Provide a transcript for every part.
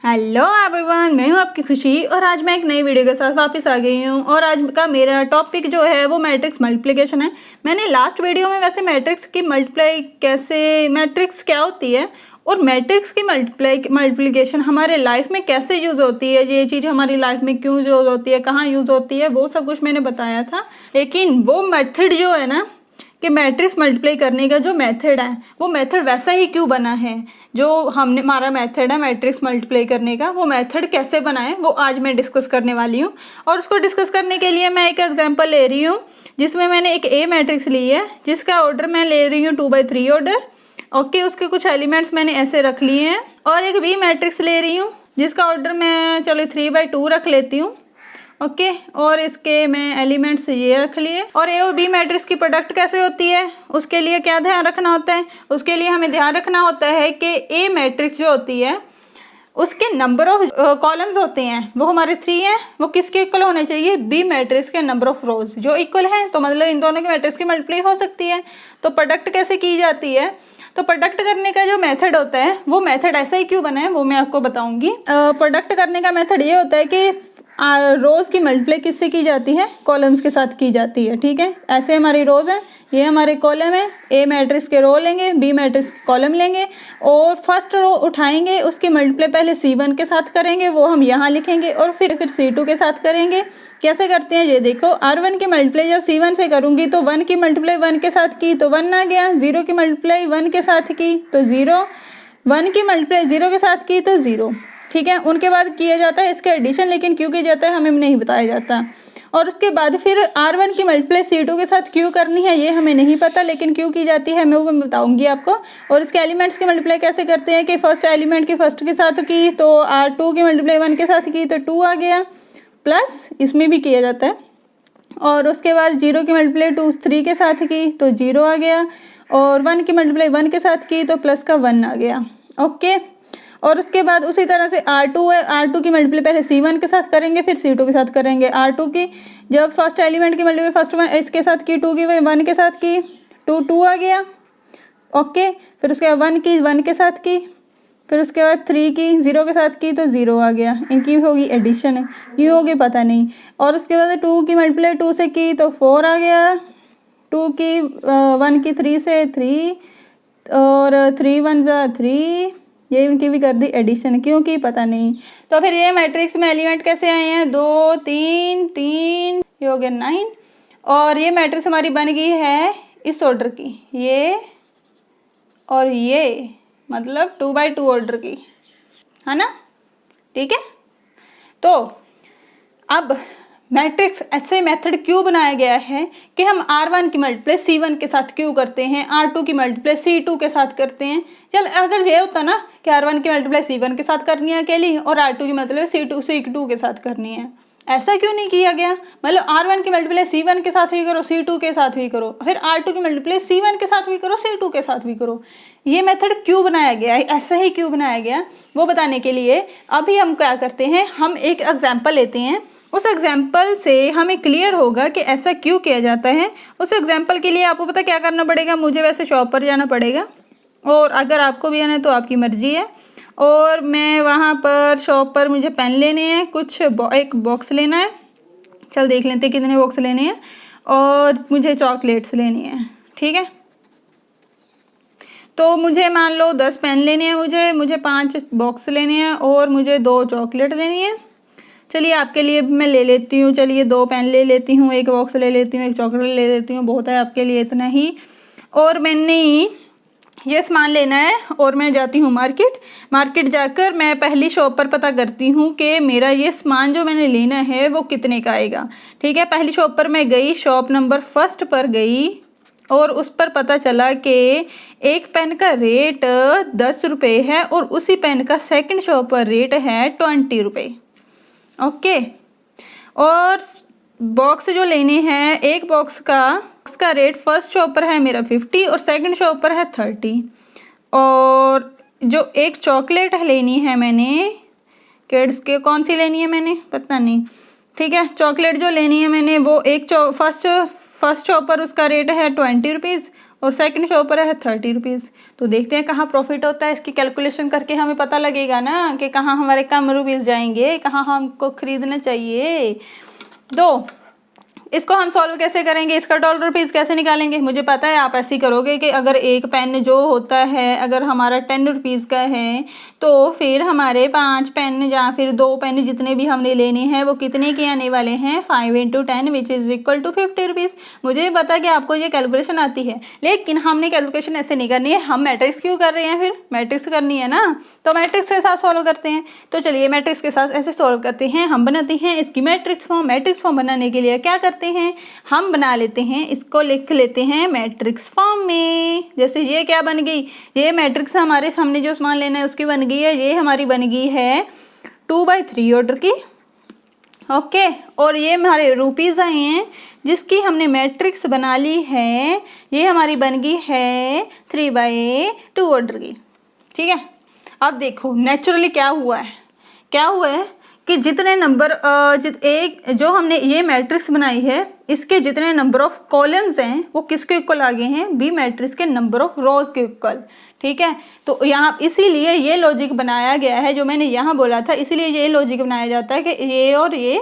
Hello everyone, मैं हूं आपकी खुशी और आज मैं एक नई वीडियो के साथ वापस आ गई हूं। और आज का मेरा टॉपिक जो है वो मैट्रिक्स मल्टीप्लिकेशन है। मैंने लास्ट वीडियो में वैसे मैट्रिक्स की मैट्रिक्स क्या होती है और मैट्रिक्स की मल्टीप्लिकेशन हमारे लाइफ में कैसे यूज़ होती है, ये चीज़ हमारी लाइफ में क्यों यूज़ होती है, कहाँ यूज़ होती है, वो सब कुछ मैंने बताया था। लेकिन वो मेथड जो है ना कि मैट्रिक्स मल्टीप्लाई करने का जो मेथड है वो मेथड वैसा ही क्यों बना है जो हमारा मेथड है मैट्रिक्स मल्टीप्लाई करने का, वो मेथड कैसे बना है वो आज मैं डिस्कस करने वाली हूँ। और उसको डिस्कस करने के लिए मैं एक एग्जांपल ले रही हूँ जिसमें मैंने एक ए मैट्रिक्स ली है जिसका ऑर्डर मैं ले रही हूँ 2/3 ऑर्डर। ओके, उसके कुछ एलिमेंट्स मैंने ऐसे रख लिए हैं। और एक बी मैट्रिक्स ले रही हूँ जिसका ऑर्डर मैं चलो 3/2 रख लेती हूँ। ओके, और इसके मैं एलिमेंट्स ये रख लिए। और ए और बी मैट्रिक्स की प्रोडक्ट कैसे होती है उसके लिए क्या ध्यान रखना होता है, उसके लिए हमें ध्यान रखना होता है कि ए मैट्रिक्स जो होती है उसके नंबर ऑफ कॉलम्स होते हैं वो हमारे 3 हैं, वो किसके इक्वल होने चाहिए, बी मैट्रिक्स के नंबर ऑफ रोज जो इक्वल हैं। तो मतलब इन दोनों की मैट्रिक्स की मल्टीप्लाई हो सकती है। तो प्रोडक्ट कैसे की जाती है, तो प्रोडक्ट करने का जो मेथड होता है वो मेथड ऐसा ही क्यों बना है वो मैं आपको बताऊंगी। प्रोडक्ट करने का मेथड ये होता है कि रोज़ की मल्टीप्लाई किससे की जाती है, कॉलम्स के साथ की जाती है। ठीक है, ऐसे हमारी रोज़ है, ये हमारे कॉलम है। ए मैट्रिक्स के रो लेंगे, बी मैट्रिक्स के कॉलम लेंगे और फर्स्ट रो उठाएंगे, उसकी मल्टीप्लाई पहले C1 के साथ करेंगे, वो हम यहाँ लिखेंगे और फिर C2 के साथ करेंगे। कैसे करते हैं ये देखो, R1 की मल्टीप्लाई जब C1 से करूँगी तो 1 की मल्टीप्लाई 1 के साथ की तो 1 आ गया, 0 की मल्टीप्लाई 1 के साथ की तो 0, 1 की मल्टीप्लाई 0 के साथ की तो 0। ठीक है, उनके बाद किया जाता है इसका एडिशन, लेकिन क्यों किया जाता है हमें नहीं बताया जाता। और उसके बाद फिर R1 की मल्टीप्लाई C2 के साथ क्यों करनी है ये हमें नहीं पता, लेकिन क्यों की जाती है मैं वो बताऊंगी आपको। और इसके एलिमेंट्स की मल्टीप्लाई कैसे करते हैं कि फर्स्ट एलिमेंट की फर्स्ट के साथ की तो R2 की मल्टीप्लाई 1 के साथ की तो 2 आ गया, प्लस इसमें भी किया जाता है। और उसके बाद 0 की मल्टीप्लाई 3 के साथ की तो 0 आ गया, और 1 की मल्टीप्लाई 1 के साथ की तो प्लस का 1 आ गया। ओके, और उसके बाद उसी तरह से R2 है, R2 की मल्टीप्लाई पहले C1 के साथ करेंगे फिर C2 के साथ करेंगे। R2 की जब फर्स्ट एलिमेंट की मल्टीप्लाई फर्स्ट वन इसके साथ की, 2 की 1 के साथ की, 2 आ गया। ओके, फिर उसके बाद 1 की 1 के साथ की, फिर उसके बाद 3 की 0 के साथ की तो 0 आ गया। इनकी होगी एडिशन, है ये होगी पता नहीं। और उसके बाद 2 की मल्टीप्लाई 2 से की तो 4 आ गया, 2 की 1 की 3 से 3 और 3 1 जा 3, ये इनकी भी कर दी एडिशन, क्योंकि पता नहीं। तो फिर ये मैट्रिक्स में एलिमेंट कैसे आए हैं, 2 3 3, ये हो गया 9। और ये मैट्रिक्स हमारी बन गई है इस ऑर्डर की, ये और ये मतलब 2/2 ऑर्डर की, है ना। ठीक है, तो अब मैट्रिक्स ऐसे मेथड क्यों बनाया गया है कि हम R1 की मल्टीप्लाई C1 के साथ क्यों करते हैं, R2 की मल्टीप्लाई C2 के साथ करते हैं। चल अगर ये होता ना कि R1 की मल्टीप्लाई C1 के साथ करनी है अकेली और R2 की मल्टीप्लाई C2 के साथ करनी है, ऐसा क्यों नहीं किया गया। मतलब R1 की मल्टीप्लाई C1 के साथ भी करो, C2 के साथ भी करो, फिर R2 की मल्टीप्लाई C1 के साथ भी करो, C2 के साथ भी करो। ये मेथड क्यों बनाया गया है, ऐसा ही क्यों बनाया गया वो बताने के लिए अभी हम क्या करते हैं, हम एक एग्जाम्पल लेते हैं। उस एग्जाम्पल से हमें क्लियर होगा कि ऐसा क्यों किया जाता है। उस एग्जाम्पल के लिए आपको पता क्या करना पड़ेगा, मुझे वैसे शॉप पर जाना पड़ेगा और अगर आपको भी आना है तो आपकी मर्जी है। और मैं वहाँ पर शॉप पर मुझे पेन लेने हैं, कुछ एक बॉक्स लेना है, चल देख लेते हैं कितने बॉक्स लेने हैं, और मुझे चॉकलेट्स लेनी है। ठीक है, तो मुझे मान लो 10 पेन लेने हैं, मुझे 5 बॉक्स लेने हैं और मुझे 2 चॉकलेट लेनी है। चलिए आपके लिए मैं ले लेती हूँ, चलिए 2 पेन ले लेती हूँ, 1 बॉक्स ले लेती हूँ, 1 चॉकलेट ले लेती हूँ, बहुत है आपके लिए इतना ही। और मैंने ये सामान लेना है और मैं जाती हूँ मार्केट जाकर मैं पहली शॉप पर पता करती हूँ कि मेरा ये सामान जो मैंने लेना है वो कितने का आएगा। ठीक है, पहली शॉप पर मैं गई, शॉप नंबर 1 पर गई और उस पर पता चला कि एक पेन का रेट 10 रुपये है और उसी पेन का सेकंड शॉप पर रेट है 20 रुपये। ओके, और बॉक्स जो लेने हैं, एक बॉक्स का रेट फर्स्ट शॉप पर है मेरा 50 और सेकंड शॉप पर है 30। और जो एक चॉकलेट लेनी है मैंने, किड्स के कौन सी लेनी है मैंने पता नहीं। ठीक है, चॉकलेट जो लेनी है मैंने वो एक फर्स्ट शॉप पर उसका रेट है 20 रुपीज़ और सेकंड शॉप पर है 30 रुपीज़। तो देखते हैं कहाँ प्रॉफिट होता है, इसकी कैलकुलेशन करके हमें पता लगेगा ना कि कहाँ हमारे कम रुपीज़ जाएंगे, कहाँ हमको खरीदना चाहिए। दो इसको हम सॉल्व कैसे करेंगे, इसका $1 कैसे निकालेंगे। मुझे पता है आप ऐसे ही करोगे कि अगर एक पेन जो होता है अगर हमारा 10 रुपीज़ का है तो फिर हमारे 5 पेन या फिर 2 पेन जितने भी हमने लेने हैं वो कितने के आने वाले हैं, 5 × 10 which is equal to 50 rupees. मुझे पता कि आपको ये कैलकुलेशन आती है, लेकिन हमने कैलकुलेशन ऐसे नहीं करनी है। हम मैट्रिक्स क्यों कर रहे हैं, फिर मैट्रिक्स करनी है ना, तो मैट्रिक्स के साथ सॉल्व करते हैं। तो चलिए मैट्रिक्स के साथ ऐसे सॉल्व करते हैं। हम बनाते हैं इसकी मैट्रिक्स फॉर्म। मैट्रिक्स फॉर्म बनाने के लिए क्या करते हैं, हम बना लेते हैं, इसको लिख लेते हैं मैट्रिक्स फॉर्म में। जैसे ये क्या बन गई, ये मैट्रिक्स हमारे सामने जो सामान लेना है उसकी बन गई है। ये हमारी बन गई है 2/3 ऑर्डर की, ओके। और ये हमारे रुपीज़ आए हैं जिसकी हमने मैट्रिक्स बना ली है, ये हमारी बन गई है 3/2 ऑर्डर की, ठीक है। अब देखो नेचुरली क्या हुआ है कि जितने नंबर एक जो हमने ये मैट्रिक्स बनाई है इसके जितने नंबर ऑफ कॉलम्स हैं वो किसके इक्वल आ गए हैं, बी मैट्रिक्स के नंबर ऑफ रोज के इक्वल, ठीक है। तो यहाँ इसीलिए ये लॉजिक बनाया गया है जो मैंने यहाँ बोला था, इसीलिए ये लॉजिक बनाया जाता है कि ये और ये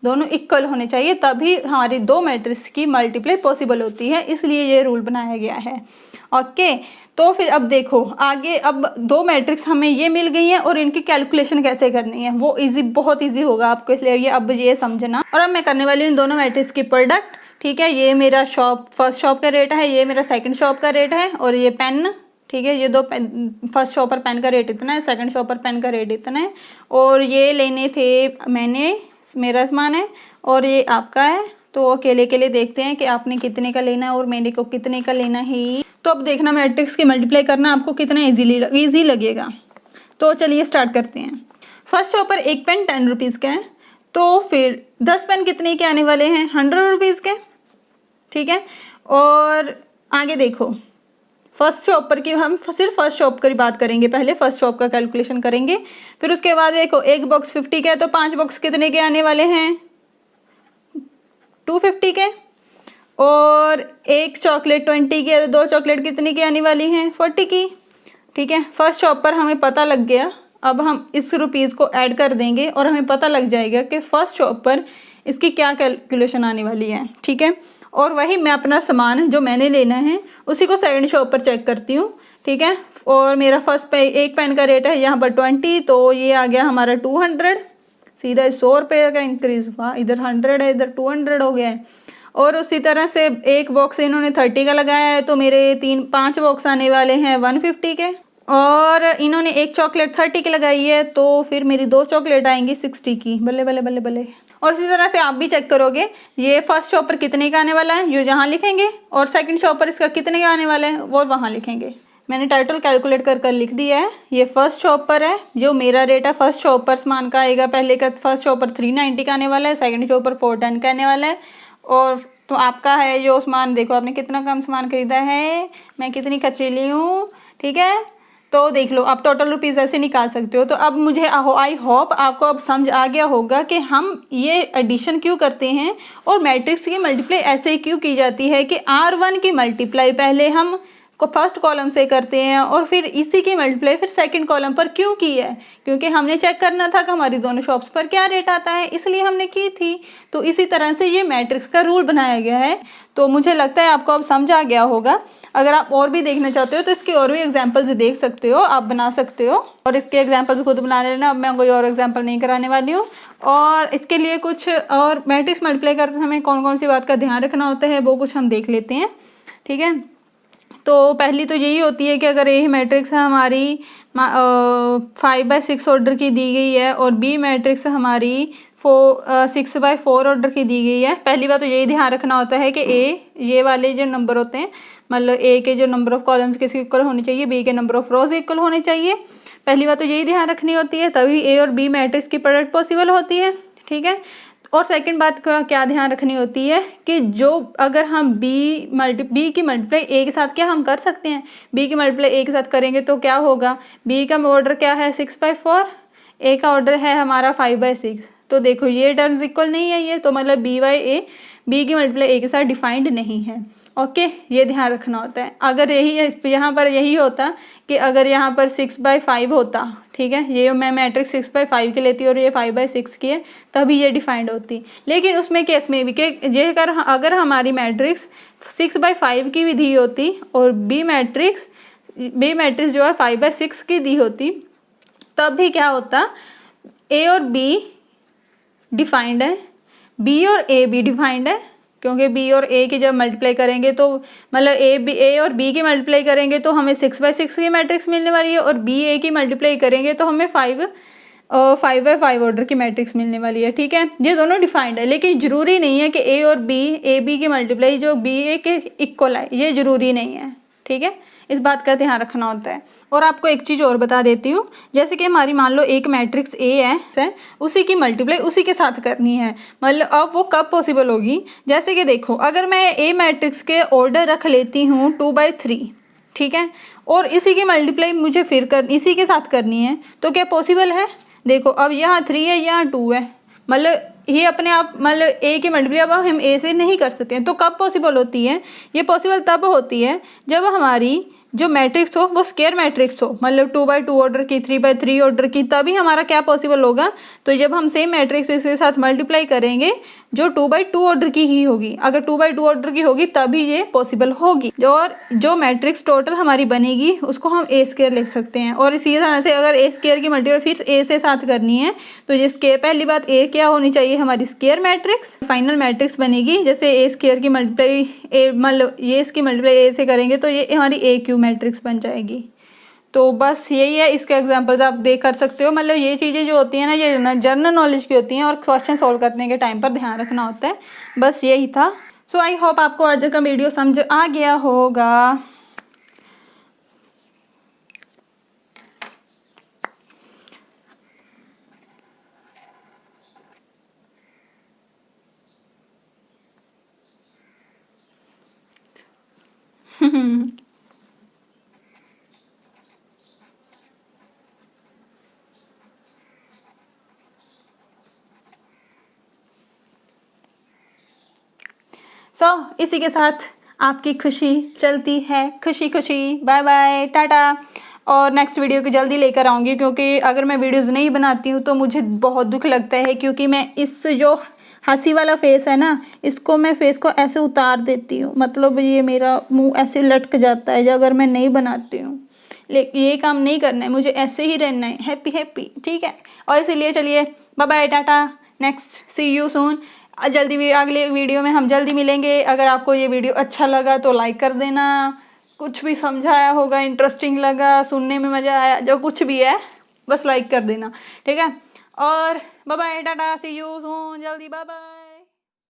दोनों इक्वल होने चाहिए, तभी हमारी दो मैट्रिक्स की मल्टीप्लाई पॉसिबल होती है, इसलिए ये रूल बनाया गया है, ओके। तो फिर अब देखो आगे, अब दो मैट्रिक्स हमें ये मिल गई हैं और इनकी कैलकुलेशन कैसे करनी है वो बहुत इजी होगा आपको, इसलिए ये अब ये समझना। और अब मैं करने वाली हूँ इन दोनों मैट्रिक्स की प्रोडक्ट, ठीक है। ये मेरा फर्स्ट शॉप का रेट है, ये मेरा सेकंड शॉप का रेट है, और ये पेन, ठीक है। ये दो फर्स्ट शॉप पर पेन का रेट इतना है, सेकंड शॉप पर पेन का रेट इतना है, और ये लेने थे मैंने, मेरा सामान है और ये आपका है। तो अकेले के लिए देखते हैं कि आपने कितने का लेना है और मेरे को कितने का लेना है। तो अब देखना मैट्रिक्स की मल्टीप्लाई करना आपको कितना ईजी लगेगा। तो चलिए स्टार्ट करते हैं। फर्स्ट शॉप पर एक पेन 10 रुपीज़ का है, तो फिर 10 पेन कितने के आने वाले हैं, 100 रुपीज़ के, ठीक है। और आगे देखो फर्स्ट शॉप पर की हम सिर्फ फर्स्ट शॉप की बात करेंगे, पहले फर्स्ट शॉप का कैलकुलेशन करेंगे। फिर उसके बाद देखो एक बॉक्स 50 का है तो 5 बॉक्स कितने के आने वाले हैं, 250 के। और एक चॉकलेट 20 की है तो 2 चॉकलेट कितने की आने वाली हैं, 40 की, ठीक है। फर्स्ट शॉप पर हमें पता लग गया, अब हम इस रुपीज़ को ऐड कर देंगे और हमें पता लग जाएगा कि फर्स्ट शॉप पर इसकी क्या कैलकुलेशन आने वाली है, ठीक है। और वही मैं अपना सामान जो मैंने लेना है उसी को सेकंड शॉप पर चेक करती हूँ, ठीक है। और मेरा फर्स्ट एक पेन का रेट है यहाँ पर 20, तो ये आ गया हमारा 200, सीधा 100 रुपये का इंक्रीज हुआ, इधर 100 है इधर 200 हो गया है। और उसी तरह से एक बॉक्स इन्होंने 30 का लगाया है तो मेरे 5 बॉक्स आने वाले हैं 150 के। और इन्होंने एक चॉकलेट 30 की लगाई है तो फिर मेरी 2 चॉकलेट आएंगी 60 की, बल्ले बल्ले बल्ले बल्ले। और इसी तरह से आप भी चेक करोगे ये फर्स्ट शॉप पर कितने का आने वाला है, ये जहाँ लिखेंगे, और सेकंड शॉप पर इसका कितने का आने वाला है वो वहाँ लिखेंगे। मैंने टाइटल कैलकुलेट कर लिख दिया है। ये फर्स्ट शॉप पर है, जो मेरा रेट है फर्स्ट शॉप पर सामान का आएगा, पहले का फर्स्ट शॉप पर 390 का आने वाला है, सेकंड शॉप पर 410 का आने वाला है। और तो आपका है जो सामान, देखो आपने कितना कम सामान खरीदा है, मैं कितनी कचेली हूँ, ठीक है। तो देख लो आप टोटल रुपीज़ ऐसे निकाल सकते हो। तो अब मुझे आई होप आपको अब समझ आ गया होगा कि हम ये एडिशन क्यों करते हैं और मैट्रिक्स की मल्टीप्लाई ऐसे क्यों की जाती है कि R1 की मल्टीप्लाई पहले हम को फर्स्ट कॉलम से करते हैं और फिर इसी की मल्टीप्लाई फिर सेकंड कॉलम पर क्यों की है, क्योंकि हमने चेक करना था कि हमारी दोनों शॉप्स पर क्या रेट आता है, इसलिए हमने की थी। तो इसी तरह से ये मैट्रिक्स का रूल बनाया गया है। तो मुझे लगता है आपको अब समझ आ गया होगा। अगर आप और भी देखना चाहते हो तो इसके और भी एग्जाम्पल्स देख सकते हो, आप बना सकते हो और इसके एग्जाम्पल्स खुद बना लेना। अब मैं कोई और एग्जाम्पल नहीं कराने वाली हूँ। और इसके लिए कुछ और मैट्रिक्स मल्टीप्लाई करते समय कौन कौन सी बात का ध्यान रखना होता है वो कुछ हम देख लेते हैं, ठीक है। तो पहली तो यही होती है कि अगर ये मैट्रिक्स हमारी 5/6 ऑर्डर की दी गई है और बी मैट्रिक्स हमारी 6/4 ऑर्डर की दी गई है, पहली बात तो यही ध्यान रखना होता है कि ये वाले जो नंबर होते हैं, मतलब ए के जो नंबर ऑफ कॉलम्स किसके इक्वल होने चाहिए, बी के नंबर ऑफ रोज इक्वल होने चाहिए। पहली बात तो यही ध्यान रखनी होती है, तभी ए और बी मैट्रिक्स की प्रोडक्ट पॉसिबल होती है, ठीक है। और सेकंड बात का क्या ध्यान रखनी होती है कि जो अगर हम बी की मल्टीप्लाई ए के साथ क्या हम कर सकते हैं, बी की मल्टीप्लाई ए के साथ करेंगे तो क्या होगा, बी का ऑर्डर क्या है 6/4, ए का ऑर्डर है हमारा 5/6। तो देखो ये टर्म्स इक्वल नहीं है, ये तो मतलब बी की मल्टीप्लाई ए के साथ डिफाइंड नहीं है। ओके, ये ध्यान रखना होता है। अगर यही यहाँ पर यही होता कि अगर यहाँ पर 6/5 होता, ठीक है, ये मैं मैट्रिक्स 6/5 की लेती और ये 5/6 की है, तभी ये डिफाइंड होती। लेकिन उसमें केस में भी कि ये अगर हमारी मैट्रिक्स 6/5 की भी दी होती और बी मैट्रिक्स जो है 5/6 की दी होती, तब भी क्या होता, ए और बी डिफाइंड है, बी और ए भी डिफाइंड है, क्योंकि बी और ए की जब मल्टीप्लाई करेंगे तो मतलब ए और बी की मल्टीप्लाई करेंगे तो हमें 6/6 की मैट्रिक्स मिलने वाली है, और बी ए की मल्टीप्लाई करेंगे तो हमें 5/5 ऑर्डर की मैट्रिक्स मिलने वाली है। ठीक है, ये दोनों डिफाइंड है, लेकिन ज़रूरी नहीं है कि ए बी की मल्टीप्लाई जो बी ए के इक्वल आए, ये ज़रूरी नहीं है। ठीक है, इस बात का ध्यान रखना होता है। और आपको एक चीज़ और बता देती हूँ, जैसे कि हमारी मान लो एक मैट्रिक्स ए है, उसी की मल्टीप्लाई उसी के साथ करनी है, मतलब अब वो कब पॉसिबल होगी, जैसे कि देखो अगर मैं ए मैट्रिक्स के ऑर्डर रख लेती हूँ 2/3, ठीक है, और इसी की मल्टीप्लाई मुझे फिर इसी के साथ करनी है, तो क्या पॉसिबल है? देखो अब यहाँ 3 है, यहाँ 2 है, मतलब ये अपने आप मतलब ए की मल्टीप्लाई अब हम ए से नहीं कर सकते हैं। तो कब पॉसिबल होती है? ये पॉसिबल तब होती है जब हमारी जो मैट्रिक्स हो वो स्क्वायर मैट्रिक्स हो, मतलब 2/2 ऑर्डर की, 3/3 ऑर्डर की, तभी हमारा क्या पॉसिबल होगा। तो जब हम सेम मैट्रिक्स इसके साथ मल्टीप्लाई करेंगे जो 2/2 ऑर्डर की ही होगी, अगर 2/2 ऑर्डर की होगी तभी ये पॉसिबल होगी। और जो मैट्रिक्स टोटल हमारी बनेगी उसको हम ए स्क्वायर लिख सकते हैं। और इसी तरह से अगर ए स्क्वायर की मल्टीप्लाई फिर ए से साथ करनी है तो ये स्क्वायर, पहली बात ए क्या होनी चाहिए, हमारी स्क्वायर मैट्रिक्स, फाइनल मैट्रिक्स बनेगी। जैसे ए स्क्वायर की मल्टीप्लाई ए, मतलब ये इसकी मल्टीप्लाई ए से करेंगे तो ये हमारी ए क्यू मैट्रिक्स बन जाएगी। तो बस यही है, इसके एग्जांपल्स आप देख कर सकते हो। मतलब ये चीज़ें जो होती हैं ना, ये जनरल नॉलेज की होती हैं और क्वेश्चन सॉल्व करने के टाइम पर ध्यान रखना होता है। बस यही था। सो आई होप आपको आज का वीडियो समझ आ गया होगा। इसी के साथ आपकी खुशी चलती है, खुशी खुशी, बाय बाय, टाटा। और नेक्स्ट वीडियो की जल्दी लेकर आऊँगी, क्योंकि अगर मैं वीडियोज़ नहीं बनाती हूँ तो मुझे बहुत दुख लगता है, क्योंकि मैं इस जो हंसी वाला फेस है ना, इसको मैं फेस को ऐसे उतार देती हूँ, मतलब ये मेरा मुंह ऐसे लटक जाता है जो अगर मैं नहीं बनाती हूँ। लेकिन ये काम नहीं करना है, मुझे ऐसे ही रहना है, हैप्पी हैप्पी, ठीक है। और इसीलिए चलिए bye bye, tata, next see you soon. जल्दी अगले वीडियो में हम जल्दी मिलेंगे। अगर आपको ये वीडियो अच्छा लगा तो लाइक कर देना, कुछ भी समझाया होगा, इंटरेस्टिंग लगा, सुनने में मज़ा आया, जो कुछ भी है बस लाइक कर देना, ठीक है। और bye bye, tata, see you soon, जल्दी, बाय बाय।